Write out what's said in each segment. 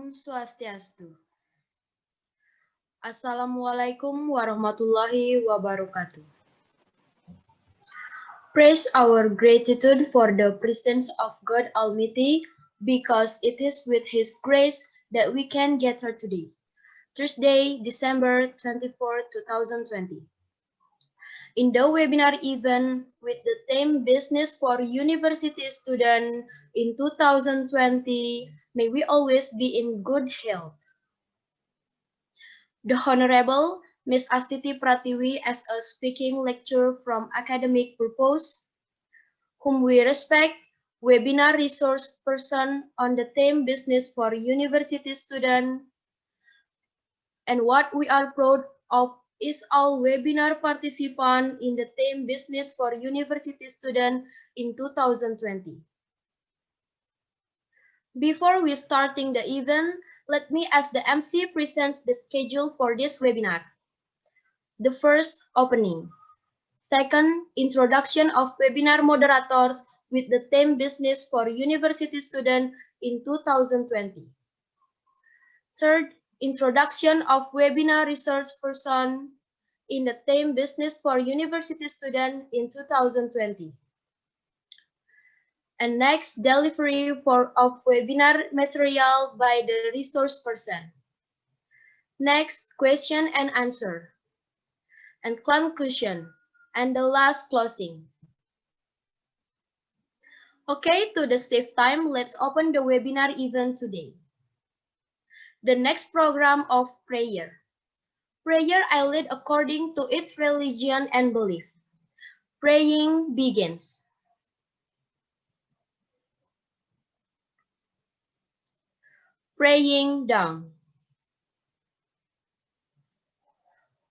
Om Swastiastu. Assalamualaikum warahmatullahi wabarakatuh. Praise our gratitude for the presence of God Almighty, because it is with His grace that we can gather today, Thursday, December 24, 2020. In the webinar event with the theme Business for University Students in 2020, may we always be in good health. The Honorable Ms. Astiti Pratiwi as a speaking lecturer from Academic Purpose, whom we respect, webinar resource person on the theme Business for University Students, and what we are proud of is all webinar participants in the theme Business for University Students in 2020. Before we starting the event, let me as the MC presents the schedule for this webinar. The first, opening. Second, introduction of webinar moderators with the theme Business for University Students in 2020. Third, introduction of webinar research person in the theme Business for University Students in 2020. And next, delivery of webinar material by the resource person. Next, question and answer. And conclusion. And the last, closing. Okay, to the save time, let's open the webinar event today. The next program of prayer. Prayer I lead according to its religion and belief. Praying begins. Praying down.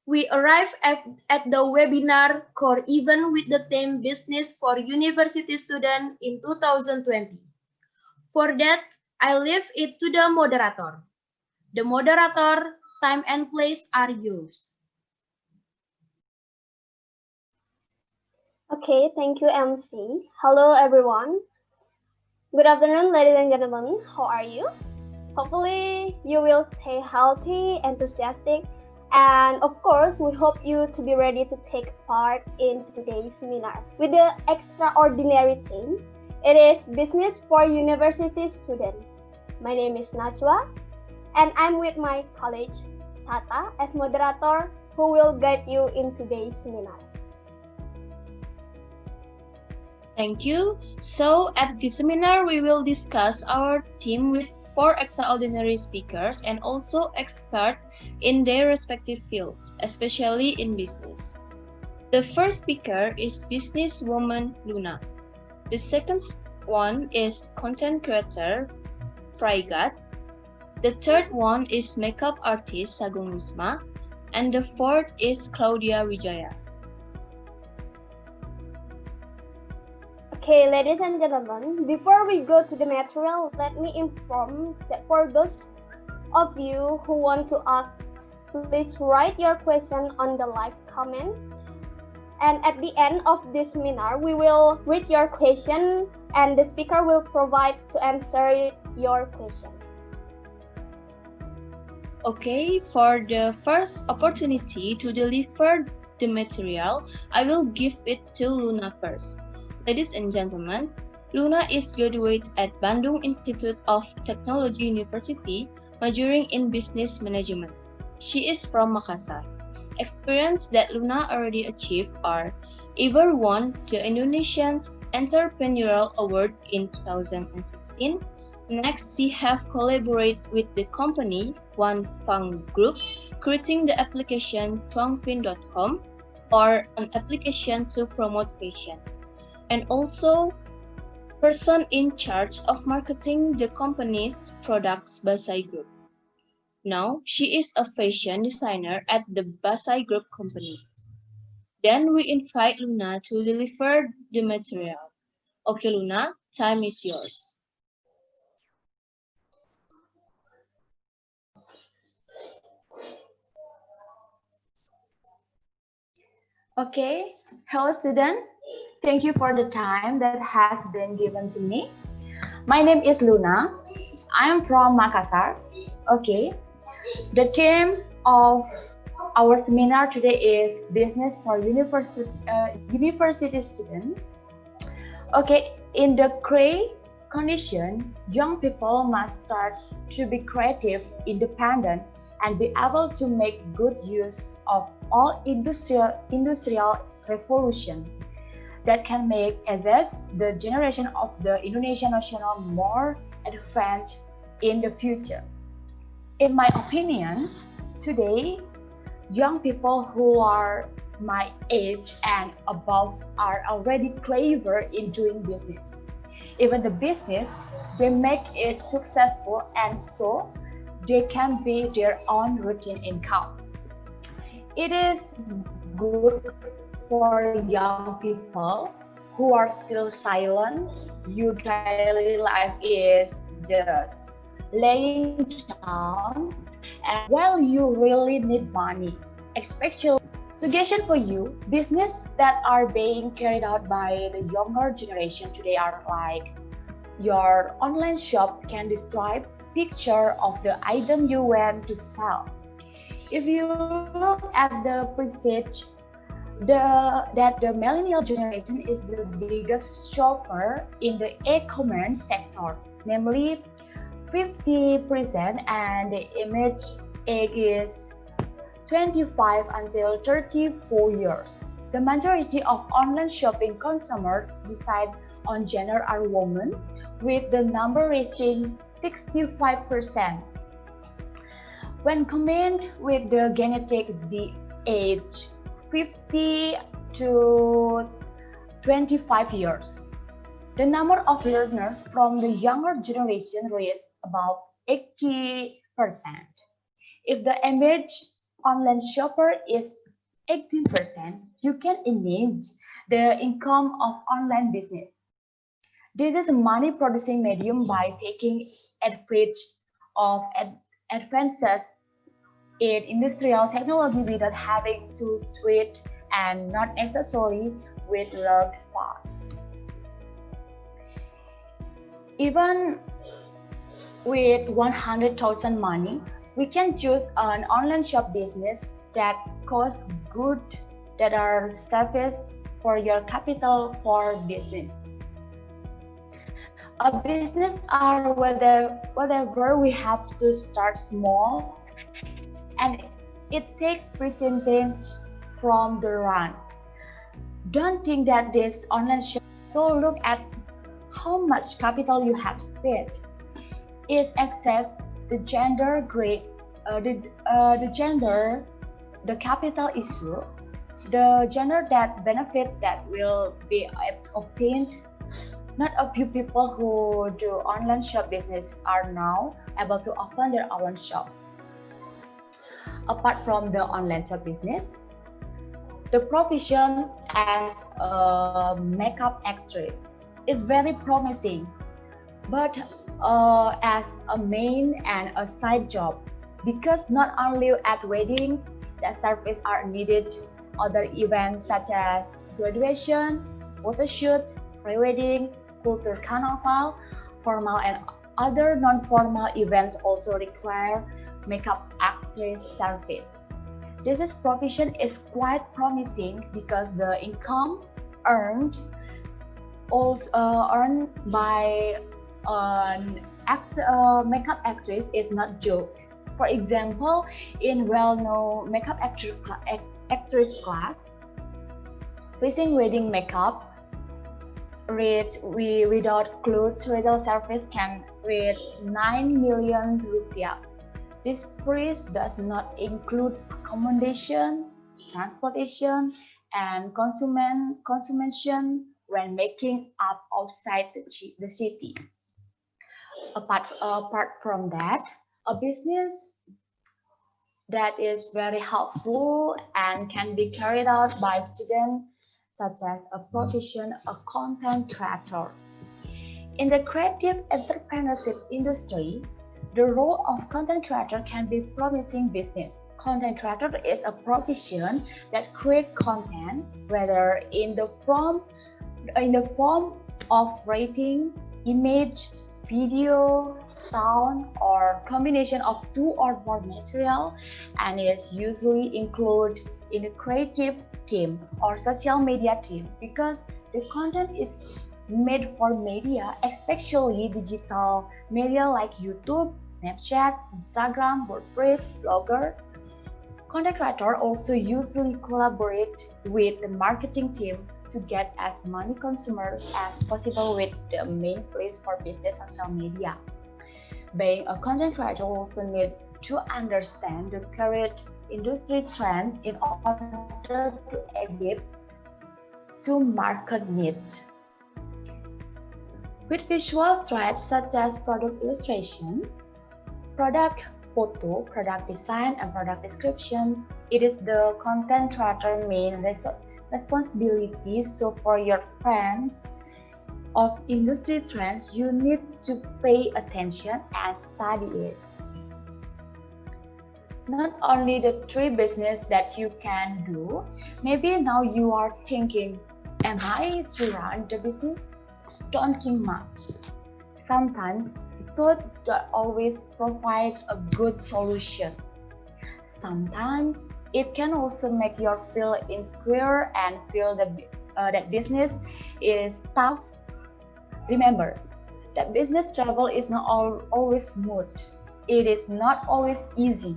We arrive at the webinar core event with the theme Business for University Students in 2020. For that, I leave it to the moderator. The moderator, time and place are yours. Okay, thank you, MC. Hello, everyone. Good afternoon, ladies and gentlemen. How are you? Hopefully, you will stay healthy, enthusiastic, and of course, we hope you to be ready to take part in today's seminar with the extraordinary theme. It is Business for University Students. My name is Najwa, and I'm with my colleague, Tata, as moderator, who will guide you in today's seminar. Thank you. So, at this seminar, we will discuss our theme with 4 extraordinary speakers and also experts in their respective fields, especially in business. The first speaker is businesswoman Luna. The second one is content creator Prygad. The third one is makeup artist Sagung Rhisma. And the fourth is Claudea Wijaya. Okay, ladies and gentlemen, before we go to the material, let me inform that for those of you who want to ask, please write your question on the live comment. And at the end of this seminar, we will read your question and the speaker will provide to answer your question. Okay, for the first opportunity to deliver the material, I will give it to Luna first. Ladies and gentlemen, Luna is graduate at Bandung Institute of Technology University, majoring in Business Management. She is from Makassar. Experience that Luna already achieved are either won the Indonesian Entrepreneurial Award in 2016. Next, she have collaborated with the company One Fang Group, creating the application tuangpin.com or an application to promote fashion. And also person in charge of marketing the company's products Basai Group. Now, she is a fashion designer at the Basai Group company. Then we invite Luna to deliver the material. Okay, Luna, time is yours. Okay, hello students. Thank you for the time that has been given to me. My name is Luna. I am from Makassar. Okay, the theme of our seminar today is business for university students. Okay, in the current condition, young people must start to be creative, independent, and be able to make good use of all industrial revolution that can make us the generation of the Indonesian national more advanced in the future. In my opinion, today, young people who are my age and above are already clever in doing business. Even the business, they make it successful and so they can be their own routine income. It is good for young people who are still silent. Your daily life is just laying down and while you really need money, especially suggestion for you, business that are being carried out by the younger generation today are like your online shop can describe picture of the item you want to sell. If you look at the prestige, that the millennial generation is the biggest shopper in the e-commerce sector, namely 50%, and the image age is 25 until 34 years. The majority of online shopping consumers decide on gender are women, with the number reaching 65%. When combined with the genetic the age 50 to 25 years, the number of learners from the younger generation reaches about 80%. If the average online shopper is 18%, you can imagine the income of online business. This is a money producing medium by taking advantage of advances in industrial technology without having to switch and not necessarily with large parts. Even with 100,000 money, we can choose an online shop business that costs good that are service for your capital for business. A business are whatever we have to start small and it takes percentage from the run. Don't think that this online shop, so look at how much capital you have spent. It access the gender grade, the capital issue, the gender that benefit that will be obtained. Not a few people who do online shop business are now able to open their own shops. Apart from the online shop business, the profession as a makeup actress is very promising, but as a main and a side job, because not only at weddings that services are needed, other events such as graduation, photo shoot, pre-wedding, culture carnival, formal and other non-formal events also require makeup actress service. This profession is quite promising because the income earned by makeup actress is not joke. For example, in well-known makeup actress class, facing wedding makeup rate without clothes rental service can reach 9 million rupiah. This price does not include accommodation, transportation, and consumption when making up outside the city. Apart from that, a business that is very helpful and can be carried out by students such as a profession, a content creator. In the creative entrepreneurship industry, the role of content creator can be promising business. Content creator is a profession that creates content, whether in the form of writing, image, video, sound, or combination of two or more material, and is usually included in a creative team or social media team because the content is made for media, especially digital media like YouTube, Snapchat, Instagram, WordPress, Blogger. Content creators also usually collaborate with the marketing team to get as many consumers as possible with the main place for business social media. Being a content creator also need to understand the current industry trends in order to adapt to market needs. With visual threads such as product illustration, product photo, product design, and product descriptions, it is the content creator main responsibility. So for your friends of industry trends, you need to pay attention and study it. Not only the three business that you can do, maybe now you are thinking, am I to run the business? Don't think much. Sometimes thought don't always provide a good solution. Sometimes it can also make you feel insecure and feel that business is tough. Remember, that business travel is not always smooth. It is not always easy.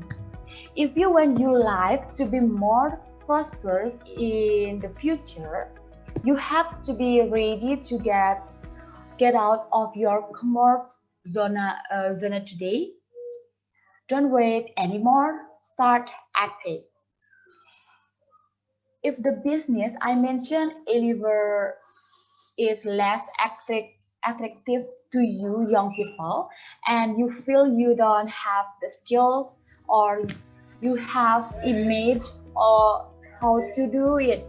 If you want your life to be more prosperous in the future, you have to be ready to get out of your comfort zone today. Don't wait anymore. Start acting. If the business I mentioned earlier is less attractive to you young people, and you feel you don't have the skills or you have image or how to do it,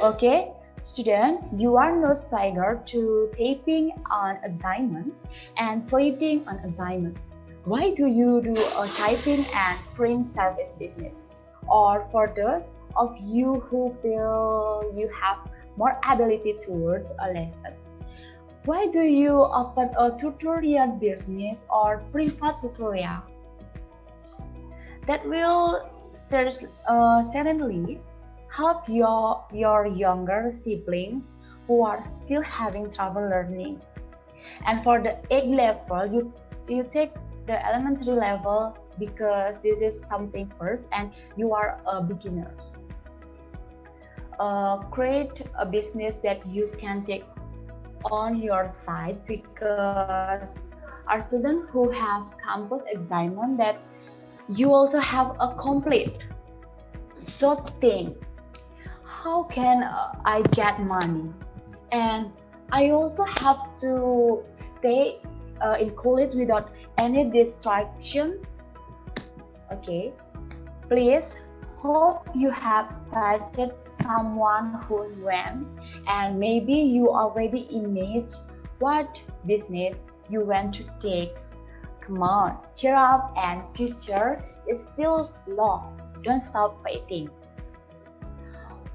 okay? Student, you are no stranger to taping on a diamond and printing on a diamond. Why do you do a typing and print service business? Or for those of you who feel you have more ability towards a lesson, why do you open a tutorial business or private tutorial? That will certainly help your younger siblings who are still having trouble learning. And for the age level, you take the elementary level because this is something first and you are beginners. Create a business that you can take on your side because our students who have campus exam that you also have a complete. So think, how can I get money? And I also have to stay in college without any distraction. Okay, please hope you have started someone who went and maybe you already imagine what business you want to take. Come on, cheer up, and future is still long. Don't stop fighting.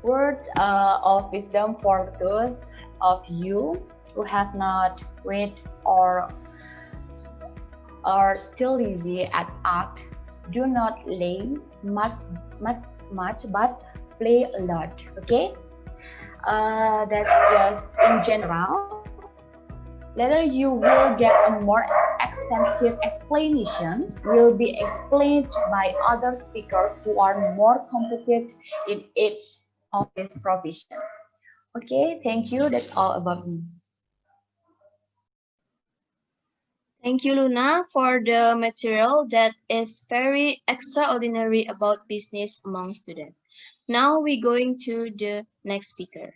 Words of wisdom for those of you who have not wait or are still lazy at art. Do not lay much, but play a lot. Okay, that's just in general. Later you will get a more extensive explanation will be explained by other speakers who are more competent in each of this profession. Okay, thank you. That's all about me. Thank you, Luna, for the material that is very extraordinary about business among students. Now we're going to the next speaker.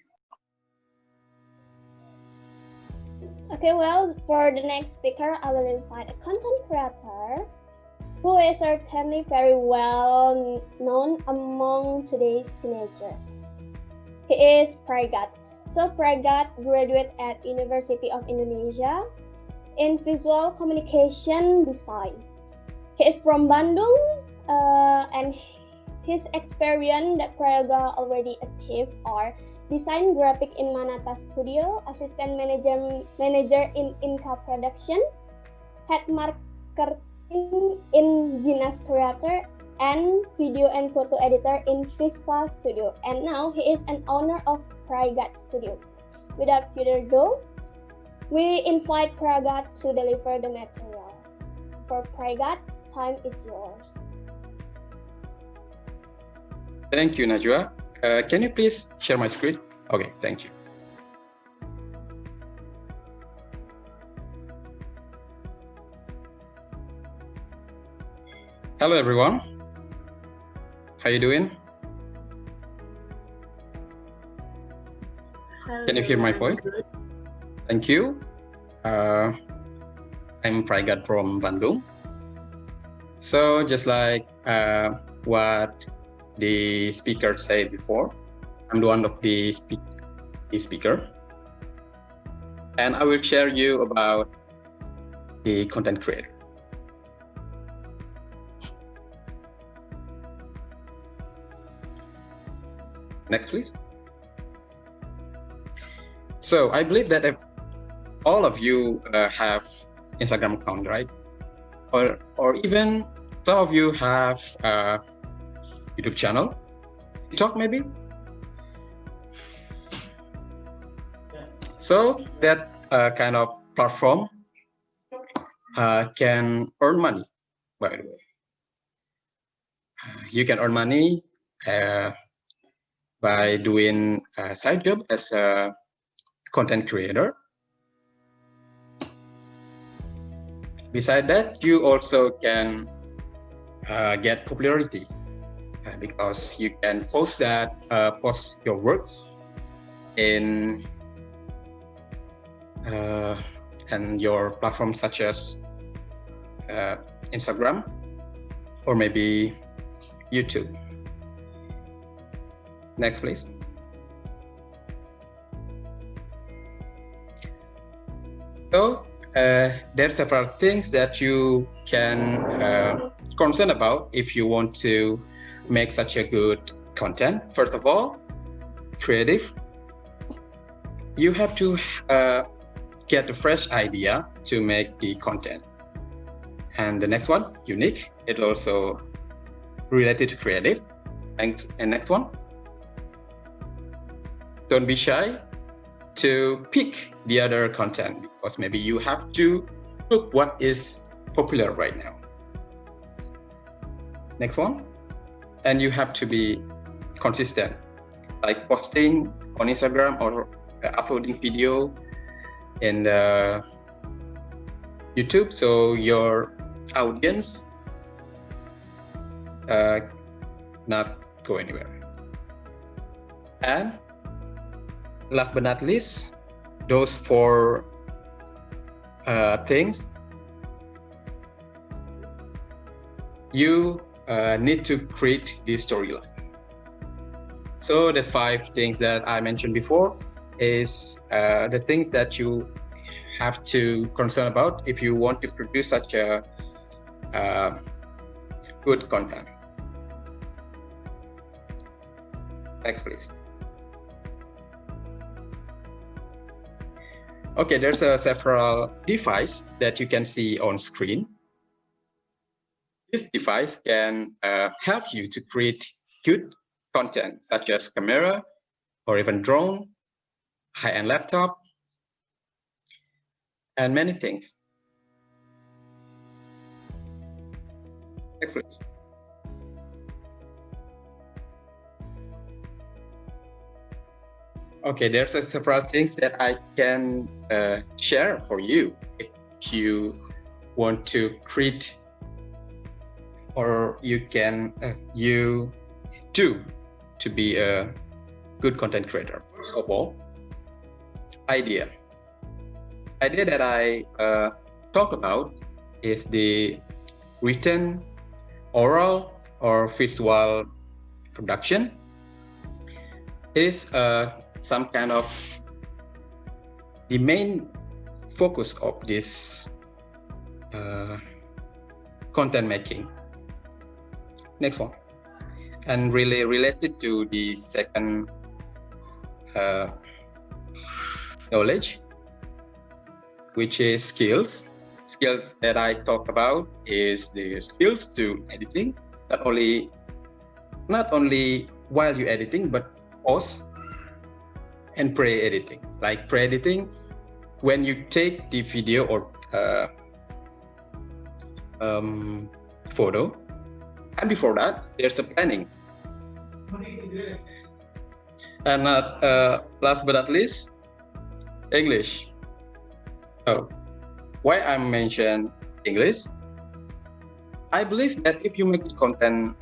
Okay, well, for the next speaker, I will invite a content creator who is certainly very well known among today's teenagers. He is Prygad. So Prygad graduated at University of Indonesia in visual communication design. He is from Bandung, and his experience that Prayoga already achieved are design graphic in Manata Studio, assistant manager in Inca Production, head marketing in Gina's Creator, and video and photo editor in Rhisma Studio. And now he is an owner of Prygad Studio. Without further ado, we invite Prygad to deliver the material. For Prygad, time is yours. Thank you, Najwa. Can you please share my screen? Okay, thank you. Hello, everyone. How you doing? Can you hear my voice? Thank you. I'm Prygad from Bandung. So just like what the speaker said before, I'm the one of the speaker, and I will share you about the content creator. Next, please. So I believe that if all of you have Instagram account, right? Or even some of you have a YouTube channel, TikTok maybe. So that kind of platform can earn money, by the way. You can earn money by doing a side job as a content creator. Besides that, you also can get popularity because you can post your works in and your platforms such as Instagram or maybe YouTube. Next, please. So there are several things that you can concern about if you want to make such a good content. First of all, creative. You have to get a fresh idea to make the content. And the next one, unique. It also related to creative. And next one, don't be shy to pick the other content because maybe you have to look what is popular right now. Next one, and you have to be consistent, like posting on Instagram or uploading video in the YouTube, so your audience not go anywhere. And last but not least, those four things you need to create the storyline. So the 5 things that I mentioned before is the things that you have to concern about if you want to produce such a good content. Next, please. Okay, there's several devices that you can see on screen. This device can help you to create good content, such as camera or even drone, high-end laptop, and many things. Next, please. Okay, there's several things that I can share for you if you want to create or you do to be a good content creator. First of all, idea that I talk about is the written, oral, or visual production. It is some kind of the main focus of this content making. Next one, and really related to the second knowledge, which is skills. skills that I talk about is the skills to editing, not only while you're editing, but post and pre-editing. Like pre-editing, when you take the video or photo, and before that, there's a planning. And last but not least, English. So, why I mention English? I believe that if you make content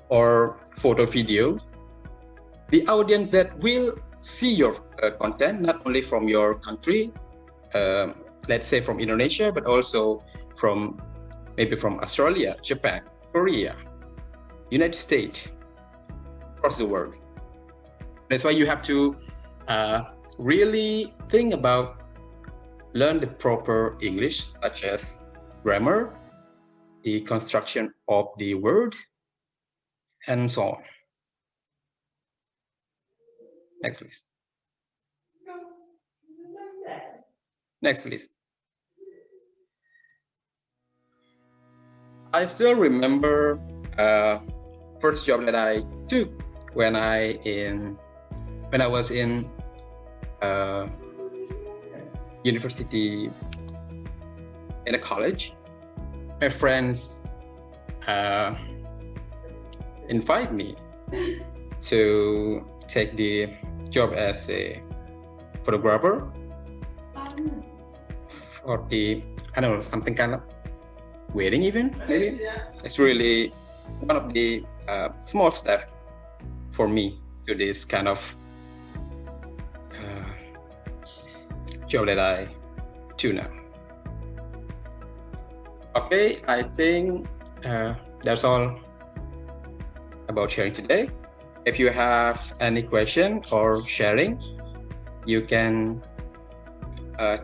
or photo video, the audience that will see your content, not only from your country, let's say from Indonesia, but also maybe from Australia, Japan, Korea, United States, across the world. That's why you have to really think about learn the proper English, such as grammar, the construction of the word, and so on. Next, please. Next, please. I still remember first job that I took when I was in university in a college. My friends invite me to take the job as a photographer for the, I don't know, something kind of wedding event, maybe. It's really one of the small steps for me to this kind of job that I do now. Okay, I think that's all about sharing today. If you have any question or sharing, you can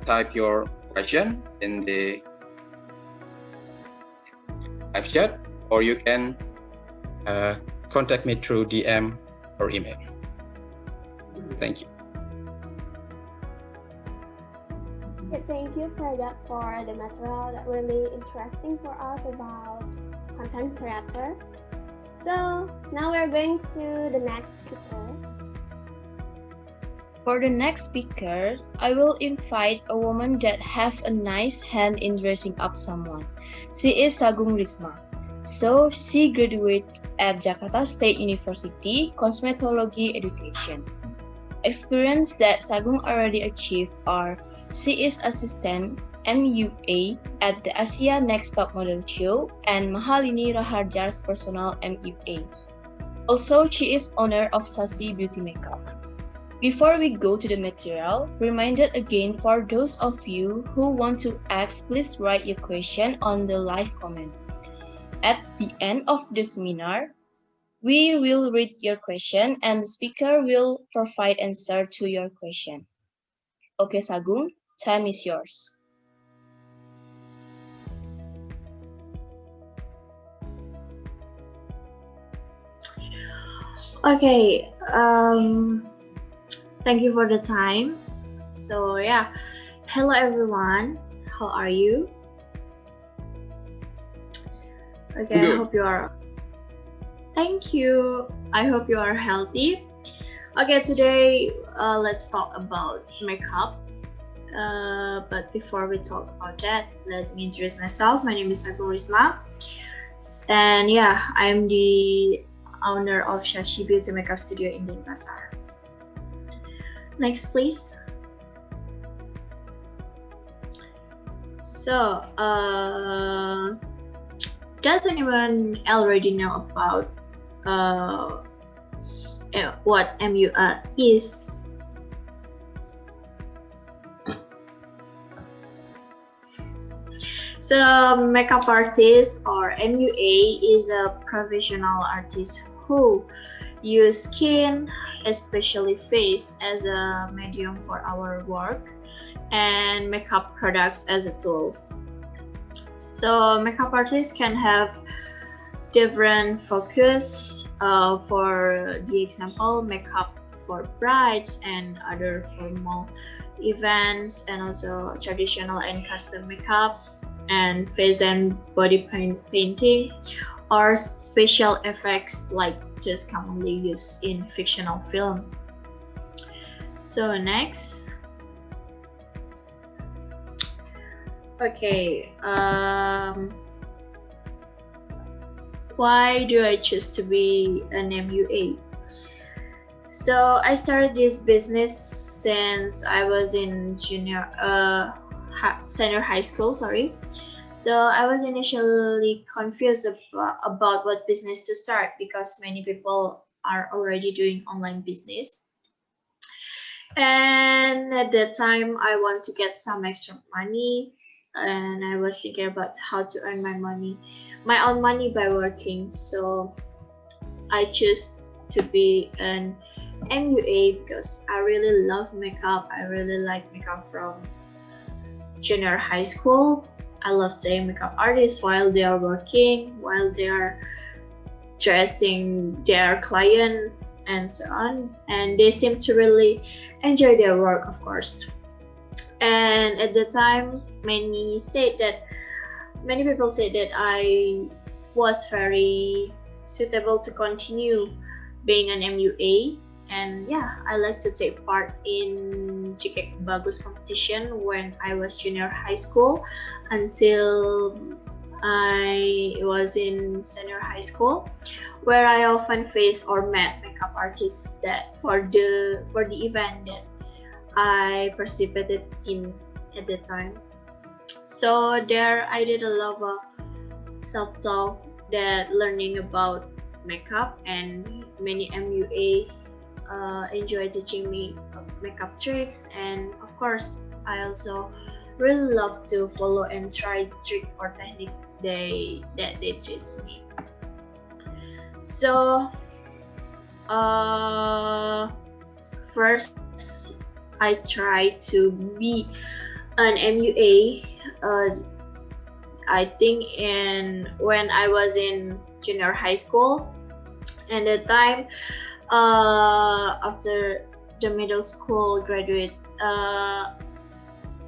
type your question in the live chat, or you can contact me through DM or email. Thank you. Thank you, Prygad, for the material that really interesting for us about content creator. So now we're going to the next speaker. For the next speaker, I will invite a woman that have a nice hand in dressing up someone. She is Sagung Rhisma. So she graduated at Jakarta State University Cosmetology Education. Experience that Sagung already achieved are: she is assistant MUA at the Asia Next Top Model Show and Mahalini Raharjar's personal MUA. Also, she is owner of Sasi Beauty Makeup. Before we go to the material, reminded again for those of you who want to ask, please write your question on the live comment. At the end of the seminar, we will read your question and the speaker will provide answer to your question. Okay, Sagung, time is yours. Okay, thank you for the time. So yeah, hello everyone, how are you? Okay, Good. I hope you are. Thank you. I hope you are healthy. Okay, today let's talk about makeup. But before we talk about that, let me introduce myself. My name is Agung Rhisma, and yeah, I'm the owner of Shashi Beauty Makeup Studio in Denpasar. Next, please. So, does anyone already know about what MUA is? So, makeup artist or MUA is a professional artist who use skin, especially face, as a medium for our work, and makeup products as a tools. So makeup artists can have different focus. For the example, makeup for brides and other formal events, and also traditional and custom makeup, and face and body painting, or special effects like just commonly used in fictional film. So next. Okay, why do I choose to be an MUA? So I started this business since I was in senior high school, sorry. So I was initially confused about what business to start because many people are already doing online business. And at that time, I want to get some extra money, and I was thinking about how to earn my own money by working. So I chose to be an MUA because I really love makeup. I really like makeup from junior high school. I love seeing makeup artists while they are working, while they are dressing their client and so on. And they seem to really enjoy their work, of course. And at the time, many people said that I was very suitable to continue being an MUA. And yeah, I like to take part in Cikek Bagus competition when I was junior high school until I was in senior high school, where I often face or met makeup artists that for the event that I participated in at the time. So there I did a lot of self-taught that learning about makeup, and many MUA enjoy teaching me makeup tricks, and of course I also really love to follow and try trick or technique that they teach me. So first I tried to be an MUA. I think when I was in junior high school, and at the time after the middle school graduate,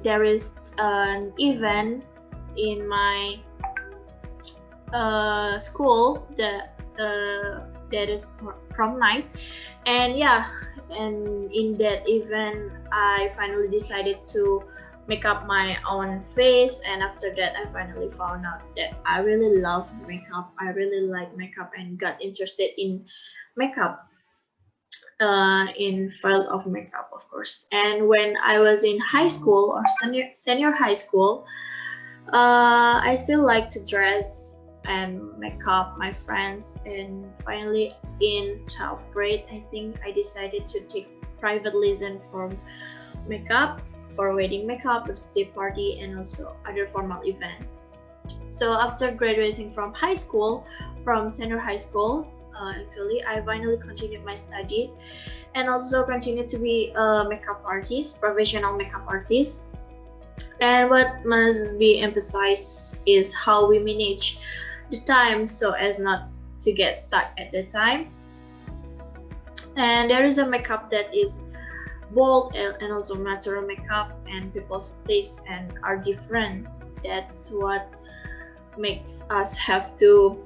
there is an event in my school that is prom night, and yeah, and in that event I finally decided to make up my own face, and after that I finally found out that I really love makeup. I really like makeup and got interested in makeup, in field of makeup, of course. And when I was in high school or senior high school, I still like to dress and make up my friends. And finally in 12th grade, I think I decided to take private lesson for makeup, for wedding makeup, birthday party, and also other formal event. So after graduating from senior high school, actually I finally continued my study and also continued to be a makeup artist, professional makeup artist. And what must be emphasized is how we manage the time so as not to get stuck at the time. And there is a makeup that is bold and also natural makeup, and people's tastes and are different. That's what makes us have to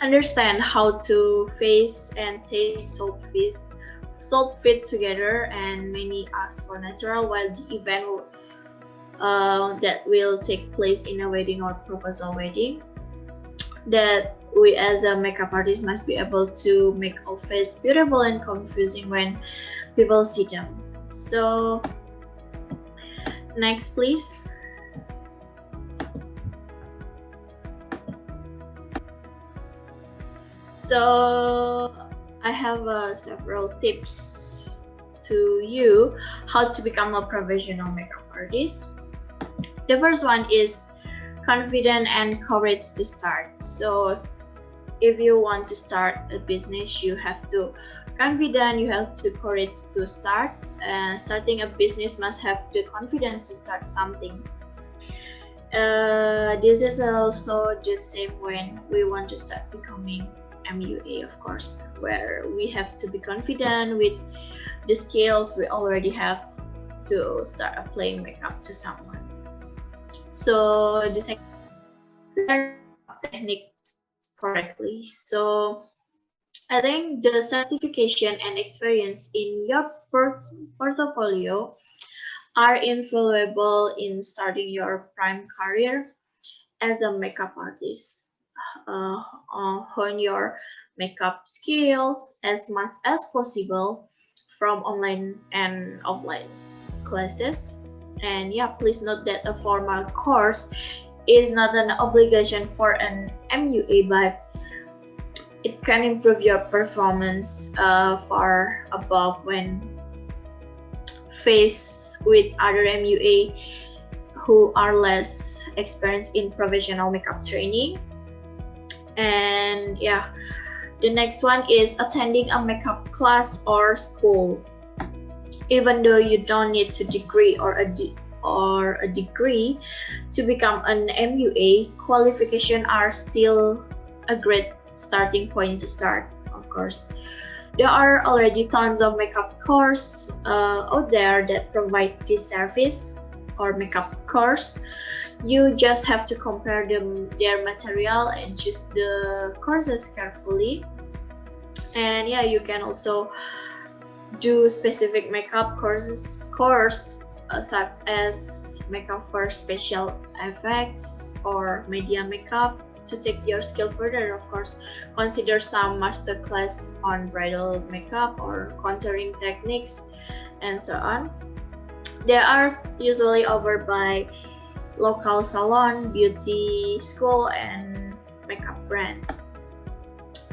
understand how to face and taste salt fit together. And many ask for natural, while the event that will take place in a wedding or proposal wedding, that we as a makeup artist must be able to make our face beautiful and confusing when people see them. So next please. So I have several tips to you how to become a professional makeup artist. The first one is confidence and courage to start. So if you want to start a business, you have to confident, you have to courage to start. Starting a business must have the confidence to start something. This is also the same when we want to start becoming MUA, of course, where we have to be confident with the skills we already have to start applying makeup to someone. So the second, learn techniques correctly. So I think the certification and experience in your portfolio are invaluable in starting your prime career as a makeup artist. Hone your makeup skills as much as possible from online and offline classes. And yeah, please note that a formal course is not an obligation for an MUA, but it can improve your performance far above when faced with other MUA who are less experienced in professional makeup training. And yeah, the next one is attending a makeup class or school. Even though you don't need a degree or a degree to become an MUA, qualifications are still a great starting point to start, of course. There are already tons of makeup courses out there that provide this service or makeup course. You just have to compare their material and choose the courses carefully. And yeah, you can also do specific makeup course such as makeup for special effects or media makeup. To take your skill further, of course, consider some masterclass on bridal makeup or contouring techniques and so on. They are usually offered by local salon, beauty school, and makeup brand.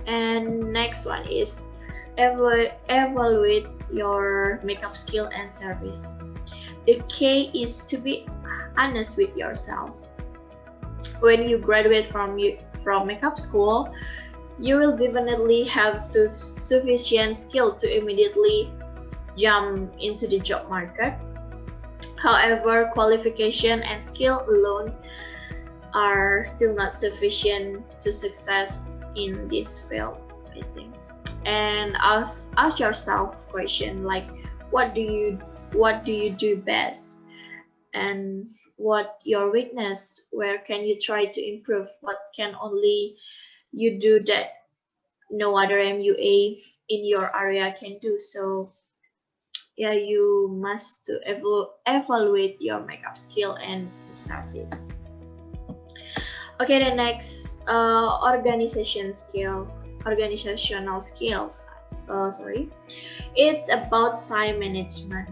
And next one is evaluate your makeup skill and service. The key is to be honest with yourself. When you graduate from makeup school, you will definitely have sufficient skill to immediately jump into the job market. However, qualification and skill alone are still not sufficient to success in this field, I think. And ask yourself question like, what do you do best, and what your weakness, where can you try to improve, what can only you do that no other MUA in your area can do. So yeah, you must to evaluate your makeup skill and service. Okay, the next organizational skills. It's about time management.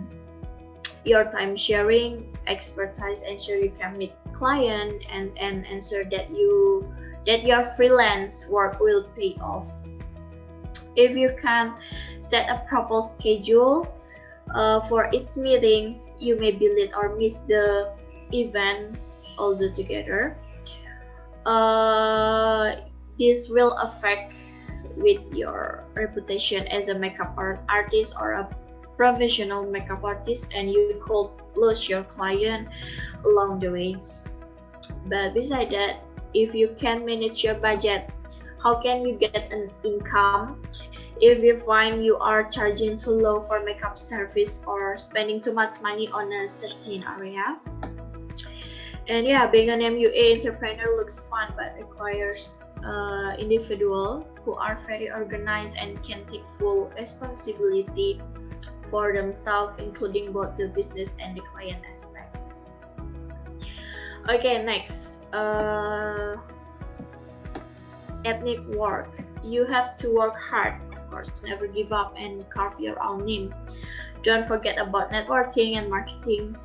Your time sharing, expertise ensure you can meet client and ensure that your freelance work will pay off. If you can set a proper schedule for each meeting, you may be late or miss the event altogether. This will affect with your reputation as a makeup artist or a professional makeup artist, and you could lose your client along the way. But besides that, if you can manage your budget, how can you get an income if you find you are charging too low for makeup service or spending too much money on a certain area? And yeah, being an MUA entrepreneur looks fun but requires individuals who are very organized and can take full responsibility for themselves, including both the business and the client aspect. Okay, next, ethnic work. You have to work hard, of course, never give up and carve your own name. Don't forget about networking and marketing,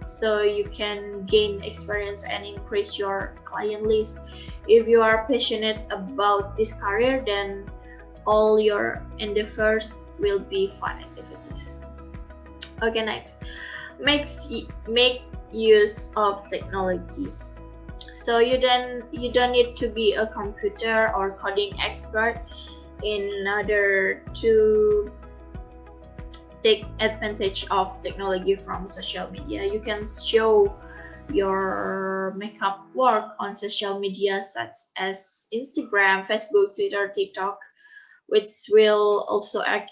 so you can gain experience and increase your client list. If you are passionate about this career, then all your endeavors will be fun activities. Okay, next, make use of technology. So you don't need to be a computer or coding expert in order to take advantage of technology from social media. You can show your makeup work on social media such as Instagram, Facebook, Twitter, TikTok, which will also act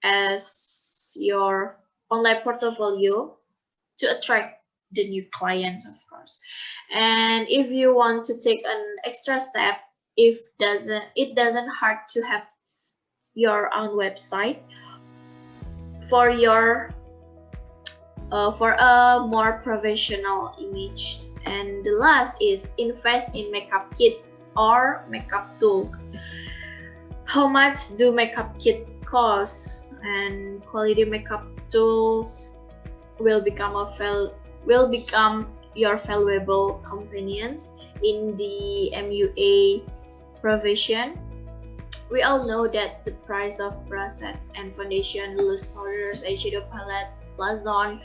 as your online portfolio to attract the new clients, of course. And if you want to take an extra step, if it doesn't hurt to have your own website for your for a more professional image. And the last is invest in makeup kit or makeup tools. How much do makeup kit cost? And quality makeup tools will become your valuable companions in the MUA profession. We all know that the price of brush sets and foundation, loose powders, eyeshadow palettes, blush on,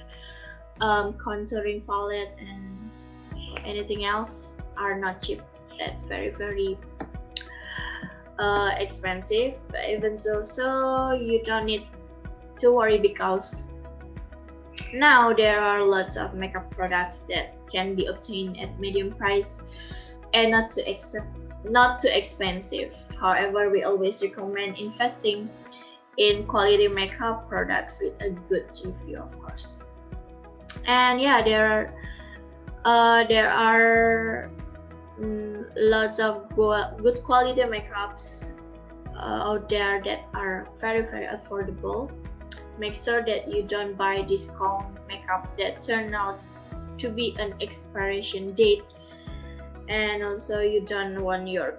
contouring palette, and anything else are not cheap. That very expensive. But even so you don't need to worry because now there are lots of makeup products that can be obtained at medium price and not too expensive. However, we always recommend investing in quality makeup products with a good review, of course. And yeah, there are lots of good quality makeups out there that are very affordable. Make sure that you don't buy discount makeup that turn out to be an expiration date, and also you don't want your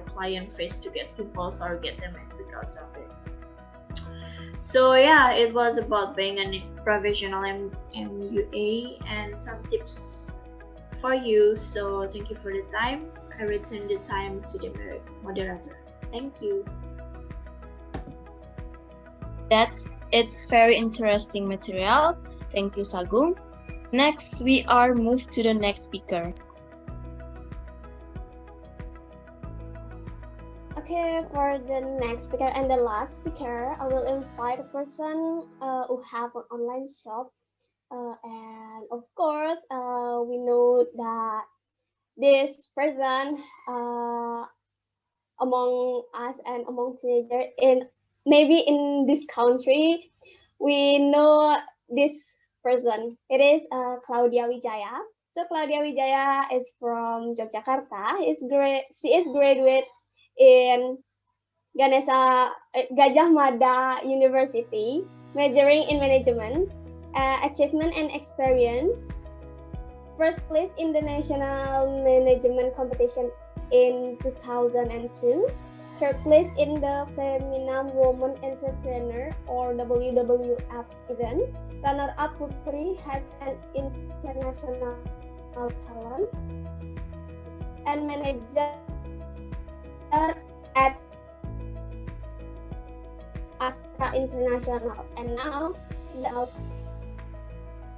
client face to get pimples or get damaged because of it. So yeah, it was about being a professional MUA and some tips for you. So thank you for the time. I return the time to the moderator. Thank you. It's very interesting material. Thank you, Sagung. Next, we are moved to the next speaker. Okay, for the next speaker and the last speaker, I will invite a person who have an online shop. And of course, we know that this person among us and among teenagers maybe in this country, we know this person. It is Claudea Wijaya. So Claudea Wijaya is from Yogyakarta. She is graduate in Gajah Mada University, majoring in management, achievement and experience. First place in the national management competition in 2002. Third place in the Femina Woman Entrepreneur or WWF event. Runner-up Putri has an international talent and manager at Astra International, and now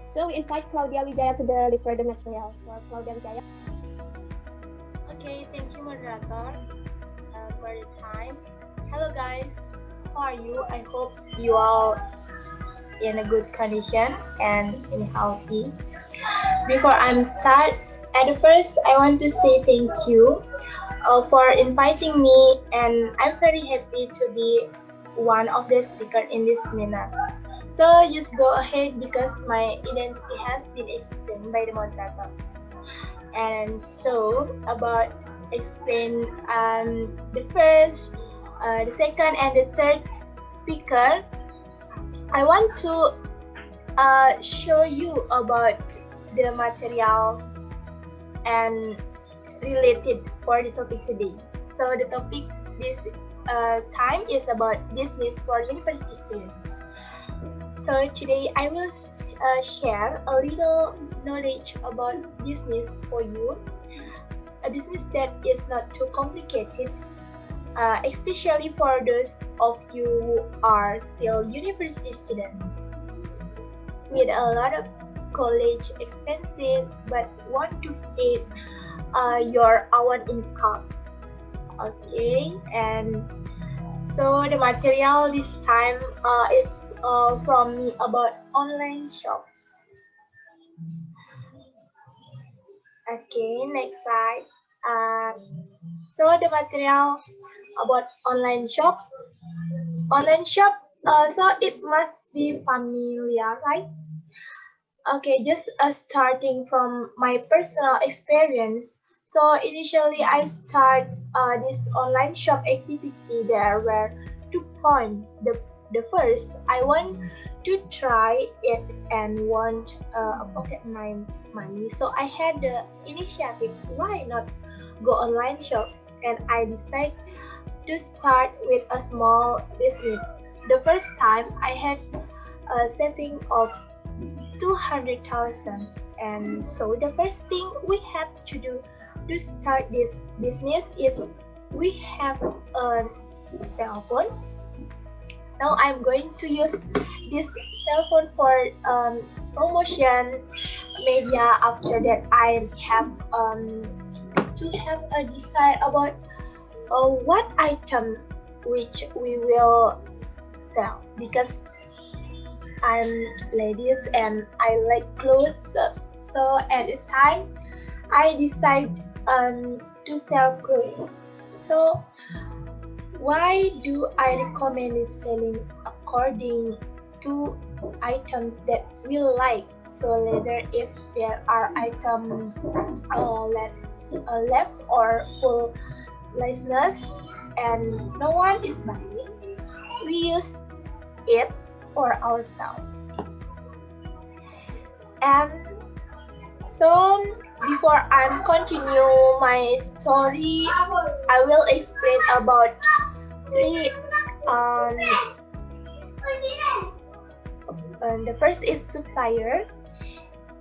so we invite Claudea Wijaya to deliver the material for Claudea Wijaya. Okay, thank you, moderator, for the time. Hello guys, how are you? I hope you all in a good condition and in healthy. Before I start, at first I want to say thank you for inviting me, and I'm very happy to be one of the speakers in this Mina. So just go ahead because my identity has been explained by the moderator. And so about explain the first, the second, and the third speaker, I want to show you about the material and related for the topic today. So the topic this time is about business for university students. So today I will share a little knowledge about business for you. A business that is not too complicated, especially for those of you who are still university students with a lot of college expenses but want to save your own income. Okay, and so the material this time is from me about online shops. Okay, next slide. So the material about online shop. Online shop, so it must be familiar, right? Okay, just starting from my personal experience. So initially, I start this online shop activity. There were 2 points. The first, I want to try it and want pocket my money. So I had the initiative. Why not go online shop? And I decided to start with a small business. The first time, I had a saving of 200,000. And so the first thing we have to do to start this business is we have a cell phone. Now I'm going to use this cell phone for promotion media. After that, I have to have a decide about what item which we will sell, because I'm ladies and I like clothes. So at the time, I decide to sell clothes. So why do I recommend it selling according to items that we like? So later, if there are items left or full license and no one is buying, we use it for ourselves. And so before I continue my story, I will explain about three. The first is supplier.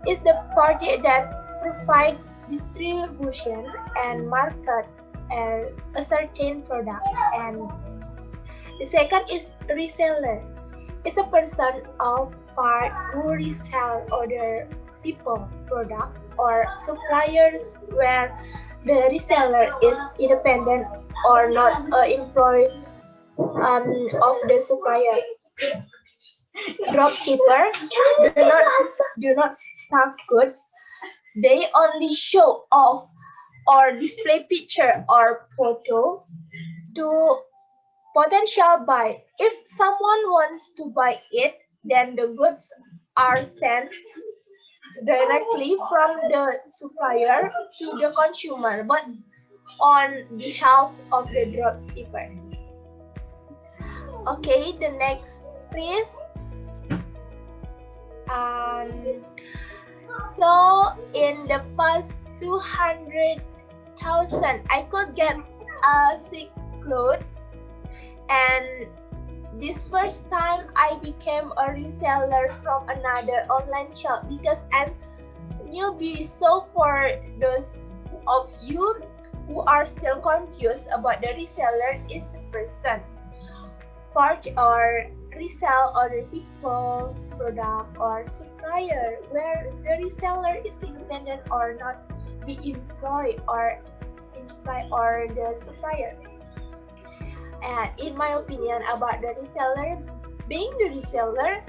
Is the party that provides distribution and market a certain product. And the second is reseller. Is a person or part who resell other people's product, or suppliers where the reseller is independent or not an employee of the supplier. Dropshipper do not stock goods. They only show off or display picture or photo to potential buyer. If someone wants to buy it, then the goods are sent directly from the supplier to the consumer, but on behalf of the dropshipper. Okay, the next please. So in the past 200,000, I could get 6 clothes. And this first time I became a reseller from another online shop, because I'm newbie. So for those of you who are still confused about the reseller, is the person part or resell other people's product, or supplier where the reseller is independent or not be employed or the supplier. And in my opinion about the reseller, being the reseller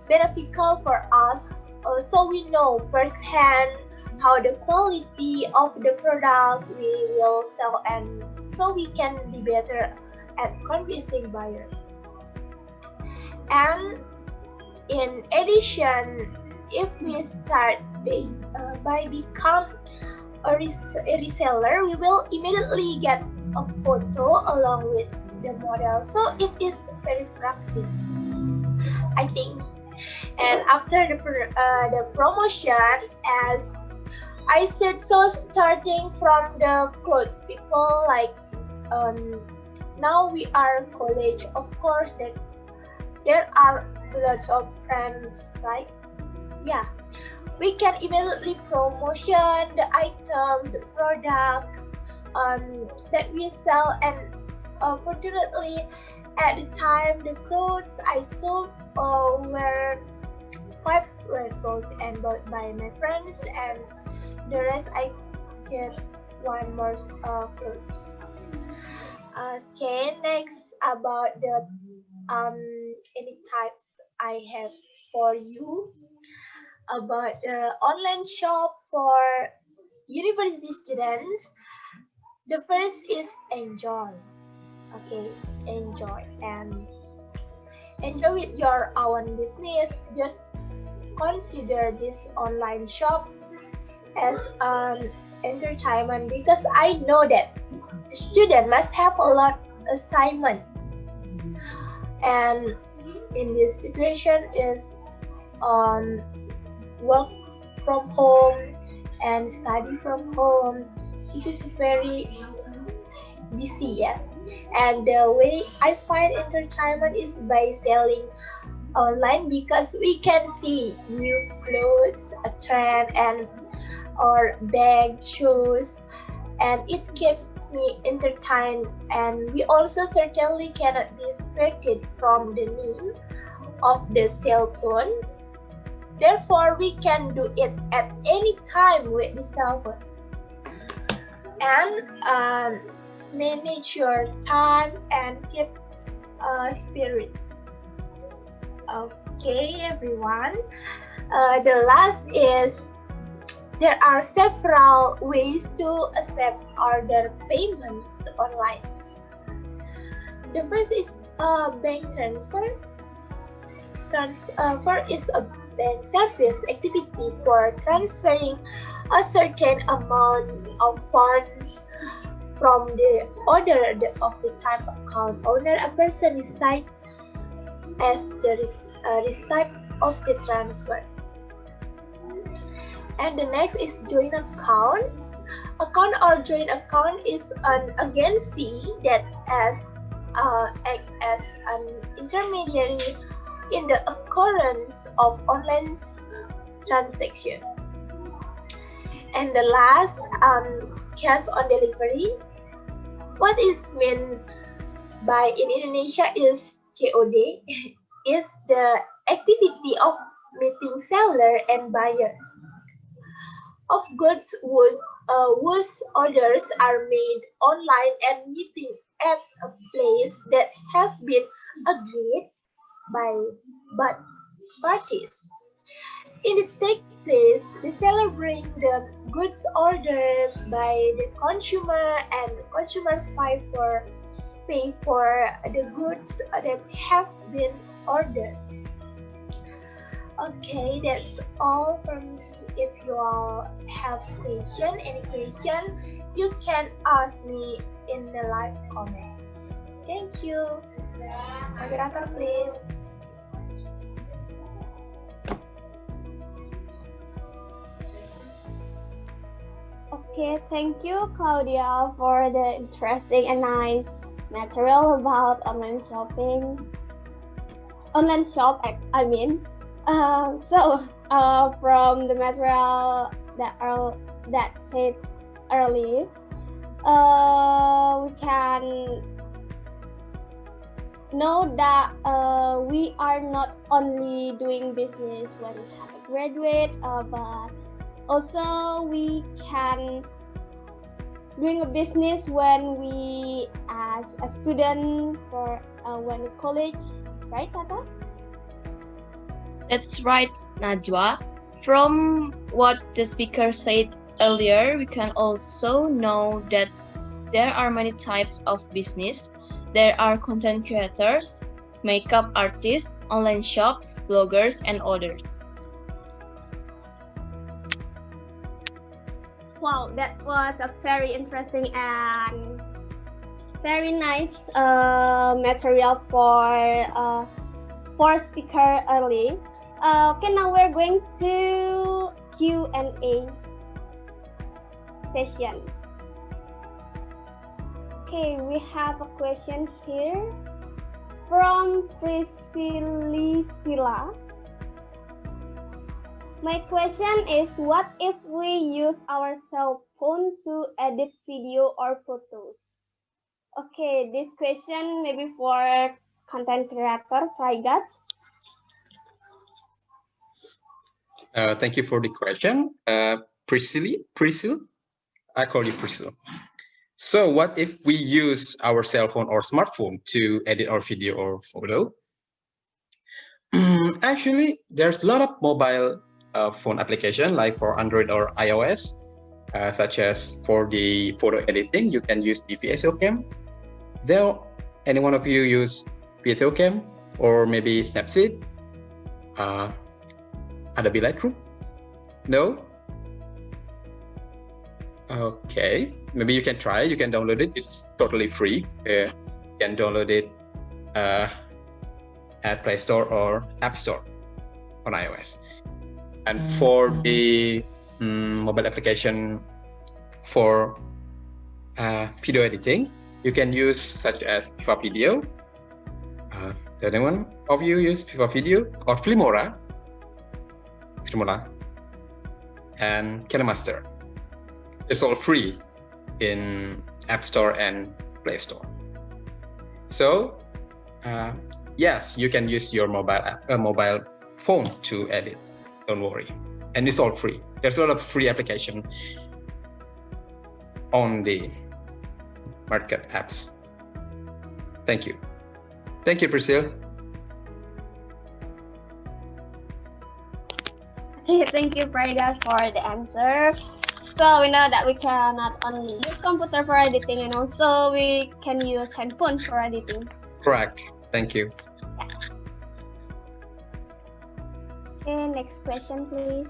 beneficial for us, so we know firsthand how the quality of the product we will sell, and so we can be better at convincing buyers. And in addition, if we start by become a reseller, we will immediately get a photo along with the model. So it is very practice, I think. And after the promotion, as I said, so starting from the clothes people, like now we are college, of course that there are lots of friends, right? Yeah, we can immediately promotion the item, the product that we sell. And fortunately, at the time, the clothes I sold were 5 were sold and bought by my friends, and the rest I get one more clothes. Okay, next about the any types I have for you about the online shop for university students. The first is enjoy. Okay, enjoy and enjoy with your own business. Just consider this online shop as an entertainment because I know that the student must have a lot assignment, and in this situation is work from home and study from home. This is very busy, yeah. And the way I find entertainment is by selling online because we can see new clothes, a trend, and or bag, shoes, and it keeps me entertained. And we also certainly cannot distract from the need of the cell phone. Therefore, we can do it at any time with the cell phone. And manage your time and keep spirit. Okay, everyone. The last is there are several ways to accept order payments online. The first is bank transfer. Transfer is a bank service activity for transferring a certain amount of funds from the owner of the type account owner. A person decide as the receipt of the transfer. And the next is joint account. Account or joint account is an agency that acts as an intermediary in the occurrence of online transaction. And the last, cash on delivery. What is meant by in Indonesia is COD, is the activity of meeting seller and buyer of goods whose orders are made online and meeting at a place that has been agreed by both parties. In the take place, the seller brings the goods ordered by the consumer, and the consumer pay for the goods that have been ordered. Okay, that's all from me. If you all have any question, you can ask me in the live comment. Thank you. Moderator, please. Okay, thank you, Claudea, for the interesting and nice material about online shopping. Online shop, I mean. From the material that said earlier, we can know that we are not only doing business when we have a graduate, but also we can doing a business when we as a student for when college, right, Tata? That's right, Najwa. From what the speaker said earlier, we can also know that there are many types of business. There are content creators, makeup artists, online shops, bloggers, and others. Wow, that was a very interesting and very nice material for speaker early. Okay, now we're going to Q&A session. Okay, we have a question here from Priscilla. My question is, what if we use our cell phone to edit video or photos? Okay, this question maybe for content creator, Prygad. Thank you for the question. Priscilla? I call you Priscilla. So what if we use our cell phone or smartphone to edit our video or photo? Actually, there's a lot of mobile phone application like for Android or iOS, such as for the photo editing, you can use the VSO cam. There, any one of you use VSO cam or maybe Snapseed? Adobe Lightroom? No? Okay, maybe you can try. You can download it. It's totally free. You can download it at Play Store or App Store on iOS. And for the mobile application for video editing, you can use such as Viva Video. Does anyone of you use Viva Video or Filmora, and KineMaster? It's all free in App Store and Play Store. So yes, you can use your mobile phone to edit. Don't worry, and it's all free. There's a lot of free application on the market apps. Thank you. Thank you, Priscilla. Thank you, Prygad, for the answer. So we know that we can not only use computer for editing, and also we can use handphone for editing. Correct. Thank you. Okay, next question, please.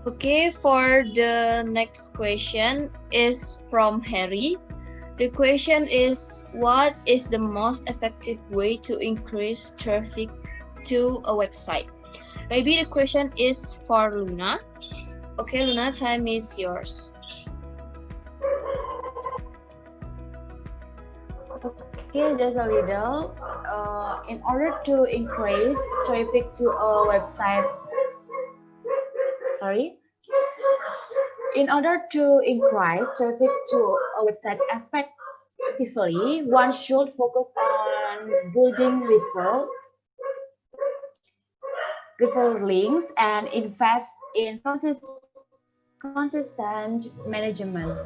Okay, for the next question is from Harry. The question is, what is the most effective way to increase traffic to a website? Maybe the question is for Luna. Okay, Luna, time is yours. Okay, just a little. In order to increase traffic to a website, in order to increase traffic to a website effectively, one should focus on building referral links and invest in consistent management.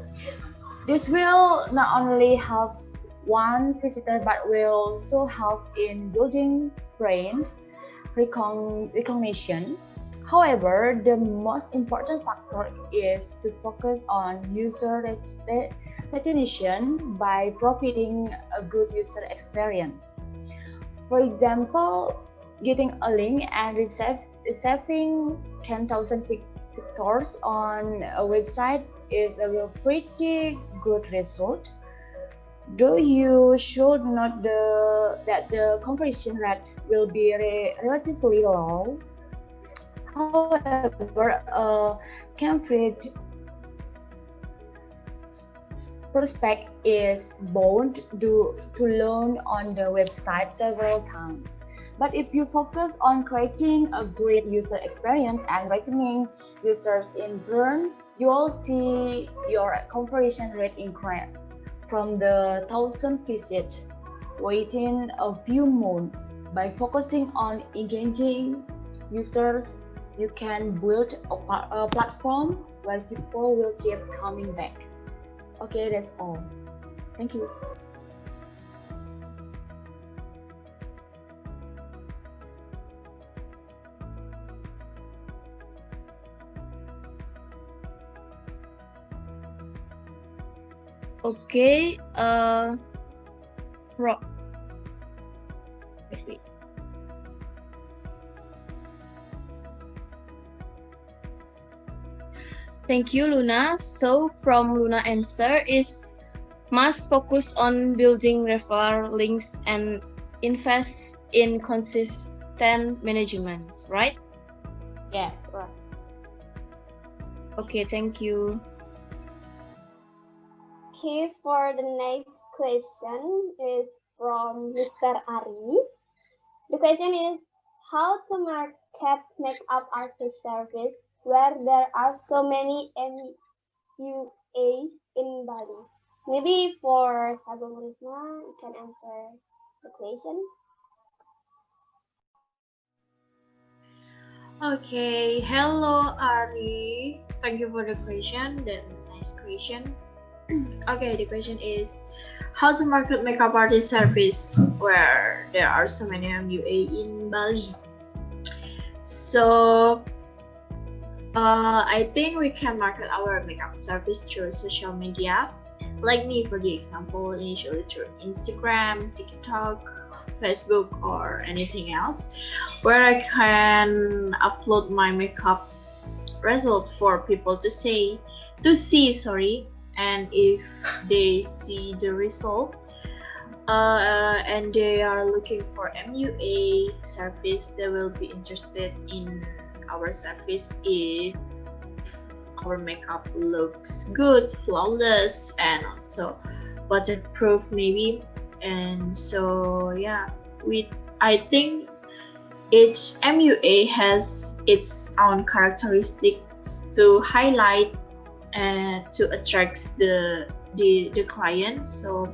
This will not only help one visitor but will also help in building brand recognition. However, the most important factor is to focus on user retention by providing a good user experience. For example, getting a link and receiving 10,000 visitors on a website is a pretty good result. Though you should note that the conversion rate will be relatively low. However, a confident prospect is bound to learn on the website several times. But if you focus on creating a great user experience and retaining users in turn, you will see your conversion rate increase from the 1,000 visits within a few months. By focusing on engaging users, you can build a platform where people will keep coming back. Okay, that's all. Thank you. Okay, thank you, Luna. So from Luna answer is must focus on building referral links and invest in consistent management, right? Yes, right. Okay, thank you. Okay, for the next question is from Mr. Ari. The question is, how to market makeup artist service where there are so many MUAs in Bali? Maybe for Sagung Rhisma, you can answer the question. Okay, hello Ari. Thank you for the question. That nice question. Okay, the question is how to market makeup artist service where there are so many MUA in Bali. So I think we can market our makeup service through social media. Like me, for the example, initially through Instagram, TikTok, Facebook or anything else, where I can upload my makeup result for people to see. And if they see the result, and they are looking for MUA service, they will be interested in our service if our makeup looks good, flawless, and also waterproof maybe. And so yeah, I think each MUA has its own characteristics to highlight and to attract the client. So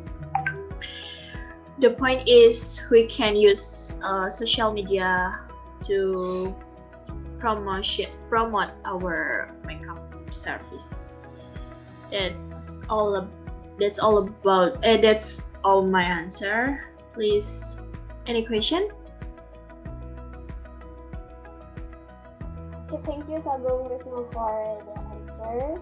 the point is we can use social media to promote our makeup service. That's all about. That's all my answer. Please, any question? Okay, thank you, Sagung, Rhisma, for the answer.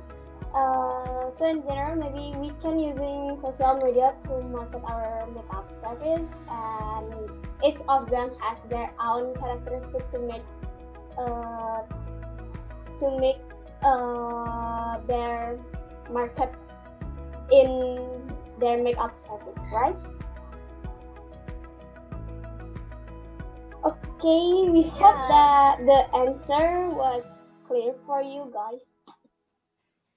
So in general, maybe we can using social media to market our makeup service, and each of them has their own characteristics to make their market in their makeup service, right? Okay, we hope that the answer was clear for you guys.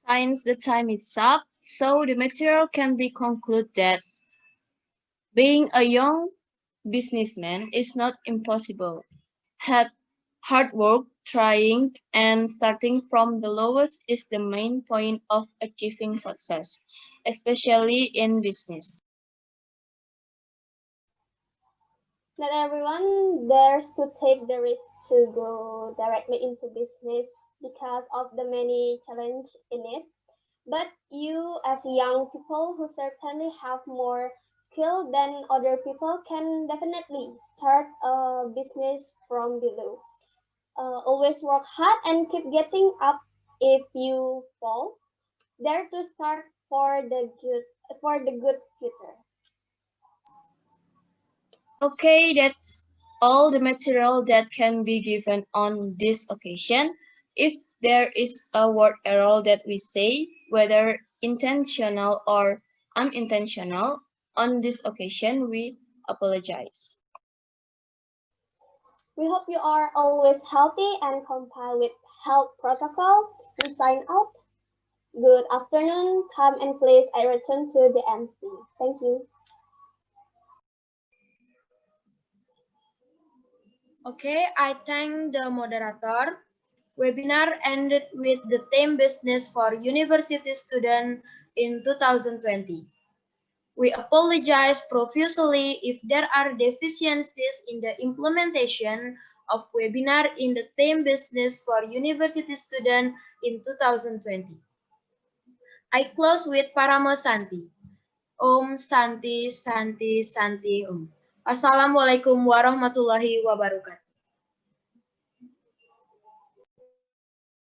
Since the time is up, so the material can be concluded that being a young businessman is not impossible. Hard work, trying, and starting from the lowest is the main point of achieving success, especially in business. Not everyone dares to take the risk to go directly into business because of the many challenges in it. But you, as young people who certainly have more skill than other people, can definitely start a business from below. Always work hard and keep getting up if you fall. Dare to start for the good future. Okay, that's all the material that can be given on this occasion. If there is a word error that we say, whether intentional or unintentional, on this occasion we apologize. We hope you are always healthy and comply with health protocol. We sign out. Good afternoon, time and place. I return to the MC. Thank you. Okay, I thank the moderator. Webinar ended with the theme business for university students in 2020. We apologize profusely if there are deficiencies in the implementation of webinar in the theme business for university students in 2020. I close with Paramo Santi. Om Santi Santi Santi Om. Assalamualaikum warahmatullahi wabarakatuh.